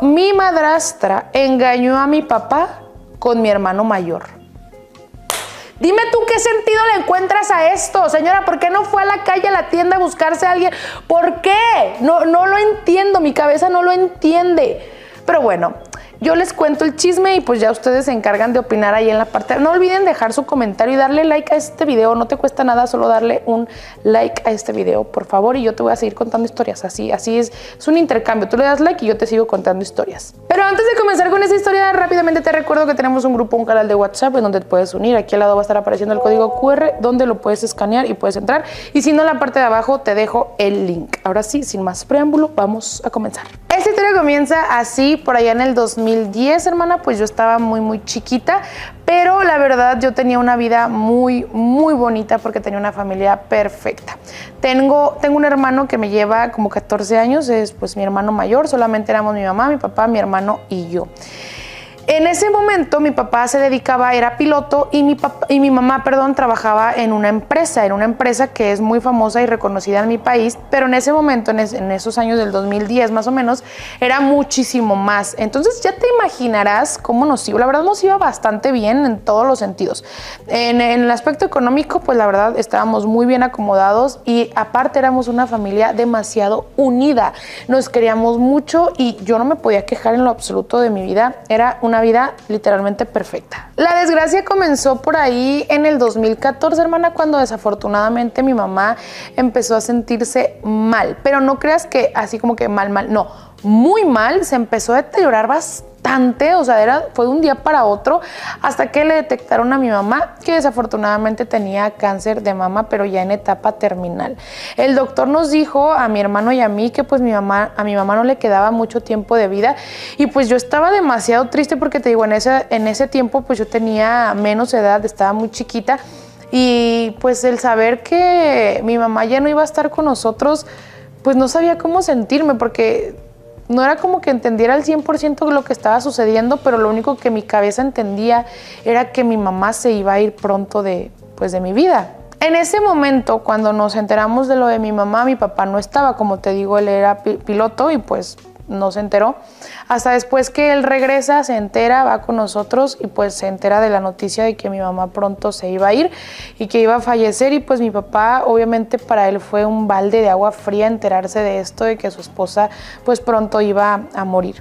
Mi madrastra engañó a mi papá con mi hermano mayor. Dime tú qué sentido le encuentras a esto, señora. ¿Por qué no fue a la calle, a la tienda a buscarse a alguien? ¿Por qué? No lo entiendo, mi cabeza no lo entiende. Pero bueno, yo les cuento el chisme y pues ya ustedes se encargan de opinar ahí en la parte. No olviden dejar su comentario y darle like a este video. No te cuesta nada, solo darle un like a este video, por favor. Y yo te voy a seguir contando historias. Así es un intercambio. Tú le das like y yo te sigo contando historias. Pero antes de comenzar con esta historia, rápidamente te recuerdo que tenemos un grupo, un canal de WhatsApp en donde te puedes unir. Aquí al lado va a estar apareciendo el código QR donde lo puedes escanear y puedes entrar. Y si no, en la parte de abajo te dejo el link. Ahora sí, sin más preámbulo, vamos a comenzar. Esta historia comienza así, por allá en el 2010, hermana. Pues yo estaba muy chiquita, pero la verdad yo tenía una vida muy bonita porque tenía una familia perfecta. Tengo un hermano que me lleva como 14 años, es pues mi hermano mayor. Solamente éramos mi mamá, mi papá, mi hermano y yo. En ese momento mi papá se dedicaba, era piloto, y mi mamá, trabajaba en una empresa que es muy famosa y reconocida en mi país, pero en ese momento, en esos años del 2010 más o menos, era muchísimo más. Entonces ya te imaginarás cómo nos iba. La verdad nos iba bastante bien en todos los sentidos. En el aspecto económico, pues la verdad estábamos muy bien acomodados y aparte éramos una familia demasiado unida. Nos queríamos mucho y yo no me podía quejar en lo absoluto de mi vida. Era una vida literalmente perfecta. La desgracia comenzó por ahí en el 2014, hermana, cuando desafortunadamente mi mamá empezó a sentirse mal. Pero no creas que así como que mal, no, muy mal. Se empezó a deteriorar bastante, o sea, fue de un día para otro, hasta que le detectaron a mi mamá que desafortunadamente tenía cáncer de mama, pero ya en etapa terminal. El doctor nos dijo a mi hermano y a mí que pues a mi mamá no le quedaba mucho tiempo de vida, y pues yo estaba demasiado triste porque te digo, en ese tiempo pues yo tenía menos edad, estaba muy chiquita, y pues el saber que mi mamá ya no iba a estar con nosotros, pues no sabía cómo sentirme, porque no era como que entendiera al 100% lo que estaba sucediendo, pero lo único que mi cabeza entendía era que mi mamá se iba a ir pronto de mi vida. En ese momento, cuando nos enteramos de lo de mi mamá, mi papá no estaba, como te digo, él era piloto y pues no se enteró. Hasta después que él regresa, se entera, va con nosotros y pues se entera de la noticia de que mi mamá pronto se iba a ir y que iba a fallecer, y pues mi papá, obviamente para él fue un balde de agua fría enterarse de esto, de que su esposa pues pronto iba a morir.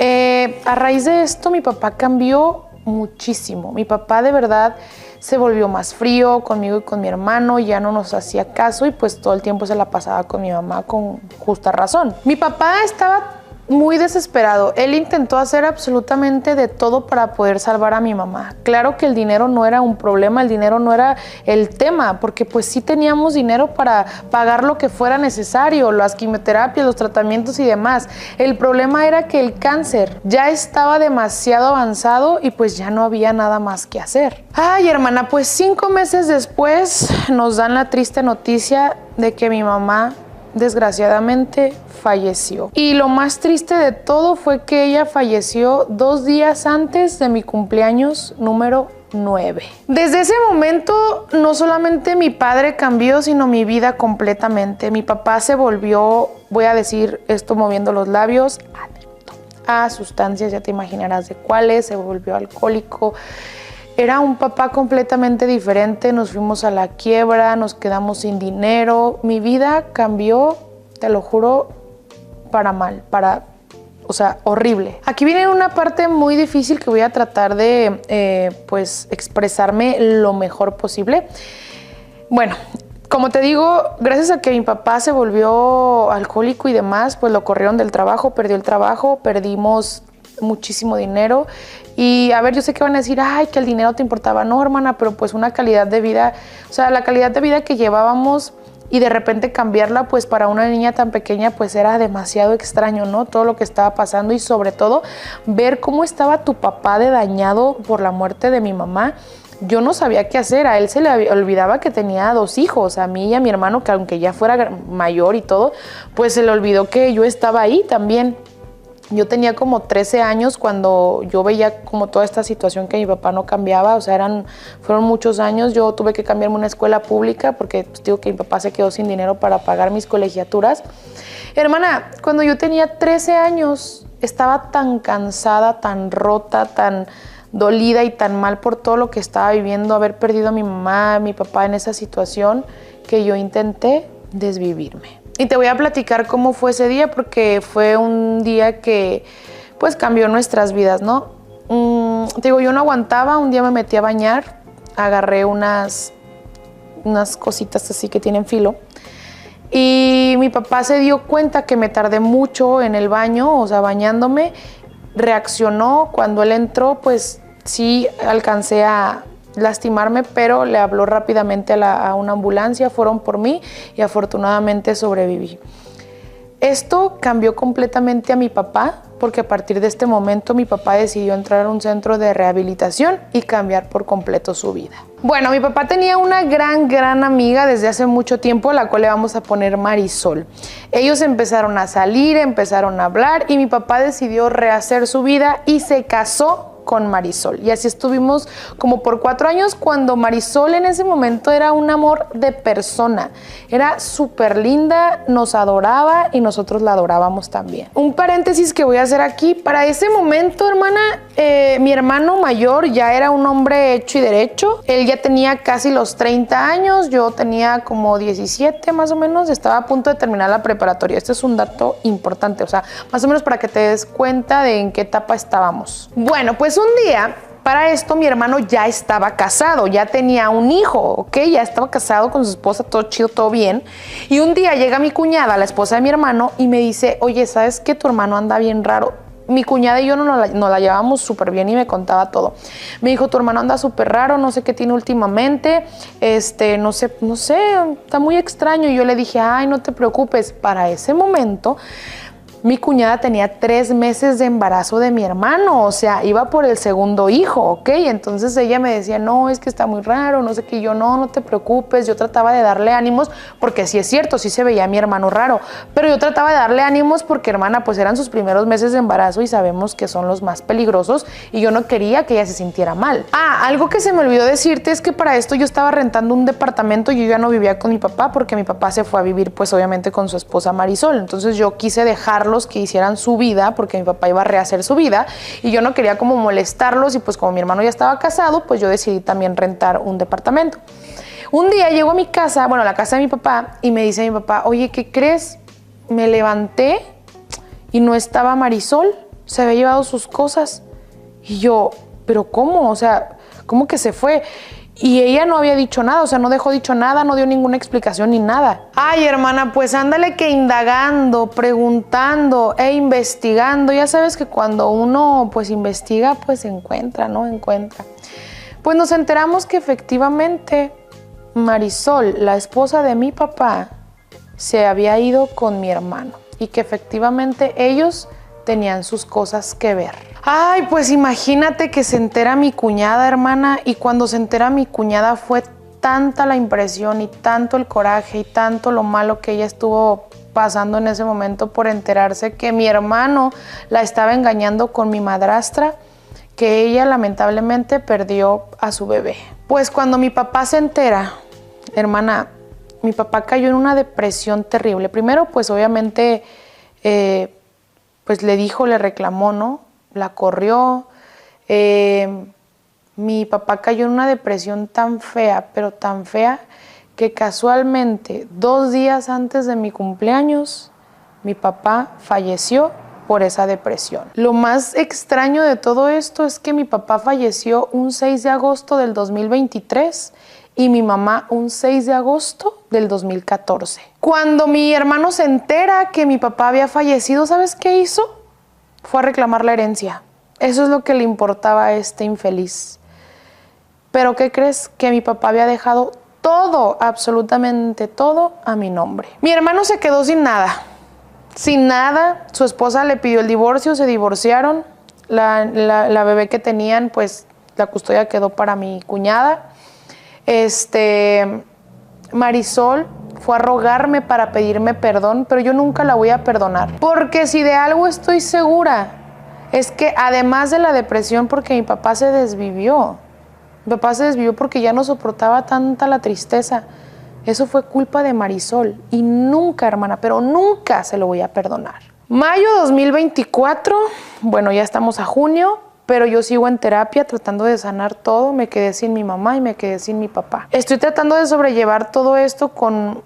A raíz de esto mi papá cambió muchísimo. Mi papá de verdad se volvió más frío conmigo y con mi hermano, ya no nos hacía caso y pues todo el tiempo se la pasaba con mi mamá con justa razón. Mi papá estaba muy desesperado. Él intentó hacer absolutamente de todo para poder salvar a mi mamá. Claro que el dinero no era un problema, el dinero no era el tema, porque pues sí teníamos dinero para pagar lo que fuera necesario, las quimioterapias, los tratamientos y demás. El problema era que el cáncer ya estaba demasiado avanzado y pues ya no había nada más que hacer. Ay, hermana, pues 5 meses después nos dan la triste noticia de que mi mamá desgraciadamente falleció. Y lo más triste de todo fue que ella falleció 2 días antes de mi cumpleaños número 9. Desde ese momento no solamente mi padre cambió, sino mi vida completamente. Mi papá se volvió, voy a decir esto moviendo los labios, adicto a sustancias, ya te imaginarás de cuáles. Se volvió alcohólico. Era un papá completamente diferente. Nos fuimos a la quiebra, nos quedamos sin dinero. Mi vida cambió, te lo juro, para mal, o sea, horrible. Aquí viene una parte muy difícil que voy a tratar de pues expresarme lo mejor posible. Bueno, como te digo, gracias a que mi papá se volvió alcohólico y demás, pues lo corrieron del trabajo, perdió el trabajo, perdimos muchísimo dinero. Y a ver, yo sé que van a decir, ay, que el dinero te importaba. No, hermana, pero pues una calidad de vida, o sea, la calidad de vida que llevábamos y de repente cambiarla, pues para una niña tan pequeña, pues era demasiado extraño, ¿no? Todo lo que estaba pasando y sobre todo ver cómo estaba tu papá de dañado por la muerte de mi mamá. Yo no sabía qué hacer. A él se le olvidaba que tenía 2 hijos, a mí y a mi hermano, que aunque ya fuera mayor y todo, pues se le olvidó que yo estaba ahí también. Yo tenía como 13 años cuando yo veía como toda esta situación que mi papá no cambiaba, o sea, fueron muchos años. Yo tuve que cambiarme a una escuela pública porque pues, digo que mi papá se quedó sin dinero para pagar mis colegiaturas. Hermana, cuando yo tenía 13 años, estaba tan cansada, tan rota, tan dolida y tan mal por todo lo que estaba viviendo, haber perdido a mi mamá, a mi papá en esa situación, que yo intenté desvivirme. Y te voy a platicar cómo fue ese día, porque fue un día que pues cambió nuestras vidas, ¿no? Te digo, yo no aguantaba, un día me metí a bañar, agarré unas cositas así que tienen filo, y mi papá se dio cuenta que me tardé mucho en el baño, o sea, bañándome. Reaccionó, cuando él entró, pues sí alcancé a lastimarme, pero le habló rápidamente a una ambulancia, fueron por mí y afortunadamente sobreviví. Esto cambió completamente a mi papá, porque a partir de este momento mi papá decidió entrar a un centro de rehabilitación y cambiar por completo su vida. Bueno, mi papá tenía una gran amiga desde hace mucho tiempo, a la cual le vamos a poner Marisol. Ellos empezaron a salir, empezaron a hablar y mi papá decidió rehacer su vida y se casó con Marisol. Y así estuvimos como por 4 años, cuando Marisol en ese momento era un amor de persona. Era súper linda, nos adoraba y nosotros la adorábamos también. Un paréntesis que voy a hacer aquí. Para ese momento, hermana, mi hermano mayor ya era un hombre hecho y derecho. Él ya tenía casi los 30 años, yo tenía como 17 más o menos, estaba a punto de terminar la preparatoria. Este es un dato importante, o sea, más o menos para que te des cuenta de en qué etapa estábamos. Bueno, pues un día, para esto mi hermano ya estaba casado, ya tenía un hijo, ¿ok? Ya estaba casado con su esposa, todo chido, todo bien. Y un día llega mi cuñada, la esposa de mi hermano, y me dice, oye, ¿sabes qué? Tu hermano anda bien raro. Mi cuñada y yo nos la llevábamos súper bien y me contaba todo. Me dijo, tu hermano anda súper raro, no sé qué tiene últimamente, no sé, está muy extraño. Y yo le dije, ay, no te preocupes. Para ese momento, mi cuñada tenía 3 meses de embarazo de mi hermano, o sea, iba por el segundo hijo, ¿ok? Entonces ella me decía, no, es que está muy raro, no sé qué. Yo, no te preocupes. Yo trataba de darle ánimos, porque sí es cierto, sí se veía a mi hermano raro, pero yo trataba de darle ánimos porque, hermana, pues eran sus primeros meses de embarazo y sabemos que son los más peligrosos y yo no quería que ella se sintiera mal. Algo que se me olvidó decirte es que para esto yo estaba rentando un departamento y yo ya no vivía con mi papá, porque mi papá se fue a vivir, pues obviamente con su esposa Marisol. Entonces yo quise dejarlos que hicieran su vida, porque mi papá iba a rehacer su vida y yo no quería como molestarlos, y pues como mi hermano ya estaba casado, pues yo decidí también rentar un departamento. Un día llego a mi casa, bueno, a la casa de mi papá, y me dice mi papá, oye, ¿qué crees? Me levanté y no estaba Marisol, se había llevado sus cosas. Y yo, ¿pero cómo? O sea, ¿cómo que se fue? Y ella no había dicho nada, o sea, no dejó dicho nada, no dio ninguna explicación ni nada. Ay, hermana, pues ándale que indagando, preguntando e investigando. Ya sabes que cuando uno pues investiga, pues encuentra, ¿no? Encuentra. Pues nos enteramos que efectivamente Marisol, la esposa de mi papá, se había ido con mi hermano y que efectivamente ellos tenían sus cosas que ver. Ay, pues imagínate que se entera mi cuñada, hermana, y cuando se entera mi cuñada fue tanta la impresión y tanto el coraje y tanto lo malo que ella estuvo pasando en ese momento por enterarse que mi hermano la estaba engañando con mi madrastra, que ella lamentablemente perdió a su bebé. Pues cuando mi papá se entera, hermana, mi papá cayó en una depresión terrible. Primero, pues obviamente, pues le reclamó, ¿no? La corrió. Mi papá cayó en una depresión tan fea, pero tan fea, que casualmente 2 días antes de mi cumpleaños, mi papá falleció por esa depresión. Lo más extraño de todo esto es que mi papá falleció un 6 de agosto del 2023 y mi mamá un 6 de agosto del 2014. Cuando mi hermano se entera que mi papá había fallecido, ¿sabes qué hizo? Fue a reclamar la herencia. Eso es lo que le importaba a este infeliz. Pero ¿qué crees? Que mi papá había dejado todo, absolutamente todo, a mi nombre. Mi hermano se quedó sin nada. Sin nada. Su esposa le pidió el divorcio, se divorciaron. La bebé que tenían, pues la custodia quedó para mi cuñada. Marisol fue a rogarme para pedirme perdón, pero yo nunca la voy a perdonar. Porque si de algo estoy segura, es que además de la depresión, porque mi papá se desvivió. Mi papá se desvivió porque ya no soportaba tanta la tristeza. Eso fue culpa de Marisol. Y nunca, hermana, pero nunca se lo voy a perdonar. Mayo 2024, bueno, ya estamos a junio, pero yo sigo en terapia tratando de sanar todo. Me quedé sin mi mamá y me quedé sin mi papá. Estoy tratando de sobrellevar todo esto con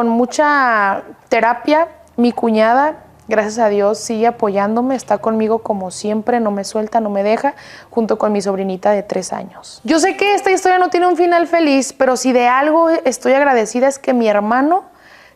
mucha terapia. Mi cuñada, gracias a Dios, sigue apoyándome, está conmigo como siempre, no me suelta, no me deja, junto con mi sobrinita de 3 años. Yo sé que esta historia no tiene un final feliz, pero si de algo estoy agradecida es que mi hermano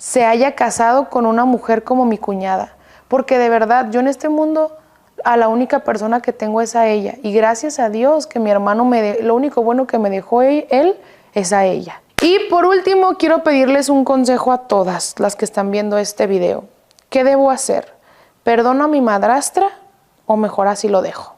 se haya casado con una mujer como mi cuñada, porque de verdad yo en este mundo a la única persona que tengo es a ella, y gracias a Dios que mi hermano lo único bueno que me dejó él es a ella. Y por último quiero pedirles un consejo a todas las que están viendo este video. ¿Qué debo hacer? ¿Perdono a mi madrastra o mejor así lo dejo?